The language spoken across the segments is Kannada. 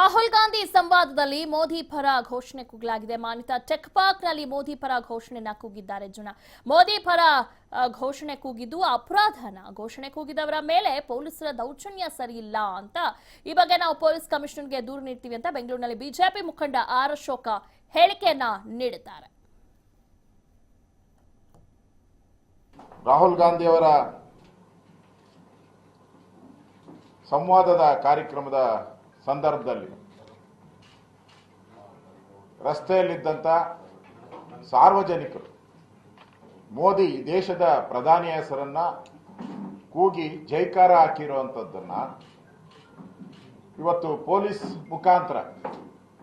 ರಾಹುಲ್ ಗಾಂಧಿ ಸಂವಾದದಲ್ಲಿ ಮೋದಿ ಪರ ಘೋಷಣೆ ಕೂಗಲಾಗಿದೆ. ಮಾನ್ವಿತಾ ಟೆಕ್ ಪಾರ್ಕ್ನಲ್ಲಿ ಮೋದಿ ಪರ ಘೋಷಣೆಯನ್ನ ಕೂಗಿದ್ದಾರೆ ಜನ. ಮೋದಿ ಪರ ಘೋಷಣೆ ಕೂಗಿದ್ದು ಅಪರಾಧನ. ಘೋಷಣೆ ಕೂಗಿದವರ ಮೇಲೆ ಪೊಲೀಸರ ದೌರ್ಜನ್ಯ ಸರಿಯಿಲ್ಲ ಅಂತ ಈ ಬಗ್ಗೆ ನಾವು ಪೊಲೀಸ್ ಕಮಿಷನರ್ಗೆ ದೂರು ನೀಡ್ತೀವಿ ಅಂತ ಬೆಂಗಳೂರಿನಲ್ಲಿ ಬಿಜೆಪಿ ಮುಖಂಡ ಆರ್ ಅಶೋಕ ಹೇಳಿಕೆಯನ್ನ ನೀಡಿದ್ದಾರೆ. ರಾಹುಲ್ ಗಾಂಧಿ ಅವರ ಸಂವಾದದ ಕಾರ್ಯಕ್ರಮದ ಸಂದರ್ಭದಲ್ಲಿ ರಸ್ತೆಯಲ್ಲಿದ್ದಂಥ ಸಾರ್ವಜನಿಕರು ಮೋದಿ ದೇಶದ ಪ್ರಧಾನಿ ಹೆಸರನ್ನ ಕೂಗಿ ಜೈಕಾರ ಹಾಕಿರುವಂಥದ್ದನ್ನ ಇವತ್ತು ಪೊಲೀಸ್ ಮುಖಾಂತರ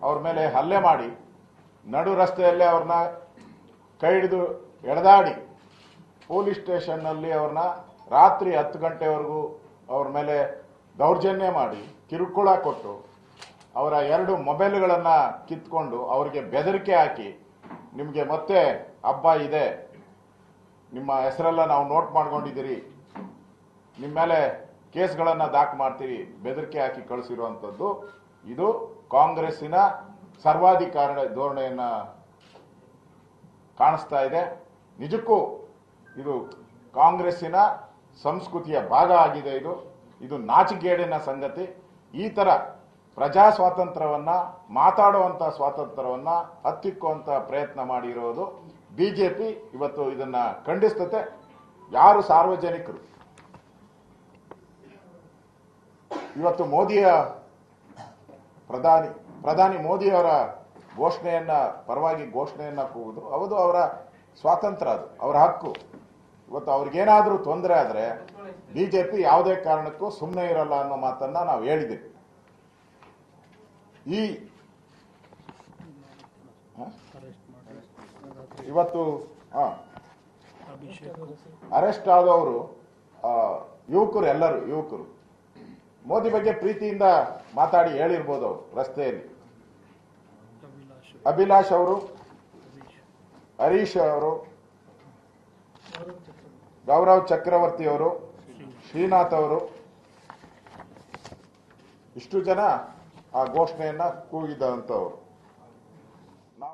ಅವ್ರ ಮೇಲೆ ಹಲ್ಲೆ ಮಾಡಿ ನಡು ರಸ್ತೆಯಲ್ಲೇ ಅವ್ರನ್ನ ಕೈ ಹಿಡಿದು ಎಳೆದಾಡಿ ಪೊಲೀಸ್ ಸ್ಟೇಷನ್ನಲ್ಲಿ ಅವ್ರನ್ನ ರಾತ್ರಿ 10 ಗಂಟೆವರೆಗೂ ಅವ್ರ ಮೇಲೆ ದೌರ್ಜನ್ಯ ಮಾಡಿ ಕಿರುಕುಳ ಕೊಟ್ಟು ಅವರ 2 ಮೊಬೈಲ್ಗಳನ್ನು ಕಿತ್ಕೊಂಡು ಅವರಿಗೆ ಬೆದರಿಕೆ ಹಾಕಿ ನಿಮಗೆ ಮತ್ತೆ ಹಬ್ಬ ಇದೆ, ನಿಮ್ಮ ಹೆಸರೆಲ್ಲ ನಾವು ನೋಟ್ ಮಾಡ್ಕೊಂಡಿದ್ದೀರಿ, ನಿಮ್ಮ ಮೇಲೆ ಕೇಸ್ಗಳನ್ನು ದಾಖಲು ಮಾಡ್ತೀರಿ, ಬೆದರಿಕೆ ಹಾಕಿ ಕಳಿಸಿರುವಂಥದ್ದು ಇದು ಕಾಂಗ್ರೆಸ್ಸಿನ ಸರ್ವಾಧಿಕಾರ ಧೋರಣೆಯನ್ನು ಕಾಣಿಸ್ತಾ ಇದೆ. ನಿಜಕ್ಕೂ ಇದು ಕಾಂಗ್ರೆಸ್ಸಿನ ಸಂಸ್ಕೃತಿಯ ಭಾಗ ಆಗಿದೆ. ಇದು ನಾಚಿಕೆಗೇಡಿನ ಸಂಗತಿ. ಈ ತರ ಪ್ರಜಾ ಸ್ವಾತಂತ್ರ್ಯವನ್ನ ಮಾತಾಡುವಂತ ಸ್ವಾತಂತ್ರ್ಯವನ್ನ ಹತ್ತಿಕ್ಕುವಂತ ಪ್ರಯತ್ನ ಮಾಡಿರೋದು ಬಿಜೆಪಿ ಇವತ್ತು ಇದನ್ನ ಖಂಡಿಸುತ್ತೆ. ಯಾರು ಸಾರ್ವಜನಿಕರು ಇವತ್ತು ಪ್ರಧಾನಿ ಮೋದಿಯವರ ಪರವಾಗಿ ಘೋಷಣೆಯನ್ನ ಕೂಗುದು ಹೌದು, ಅವರ ಸ್ವಾತಂತ್ರ್ಯ, ಅದು ಅವರ ಹಕ್ಕು. ಇವತ್ತು ಅವ್ರಿಗೇನಾದ್ರೂ ತೊಂದರೆ ಆದ್ರೆ ಬಿಜೆಪಿ ಯಾವುದೇ ಕಾರಣಕ್ಕೂ ಸುಮ್ಮನೆ ಇರಲ್ಲ ಅನ್ನೋ ಮಾತನ್ನ ನಾವು ಹೇಳಿದ್ದೀವಿ. ಇವತ್ತು ಅರೆಸ್ಟ್ ಆದವರು ಎಲ್ಲರೂ ಯುವಕರು ಮೋದಿ ಬಗ್ಗೆ ಪ್ರೀತಿಯಿಂದ ಮಾತಾಡಿ ಹೇಳಿರ್ಬೋದು. ಅವರು ರಸ್ತೆಯಲ್ಲಿ ಅಭಿಲಾಷ್ ಅವರು, ಹರೀಶ್ ಅವರು, ಗೌರವ್ ಚಕ್ರವರ್ತಿ ಅವರು, ಶ್ರೀನಾಥ್ ಅವರು, ಇಷ್ಟು ಜನ ಆ ಘೋಷಣೆಯನ್ನ ಕೂಗಿದಂತವರು.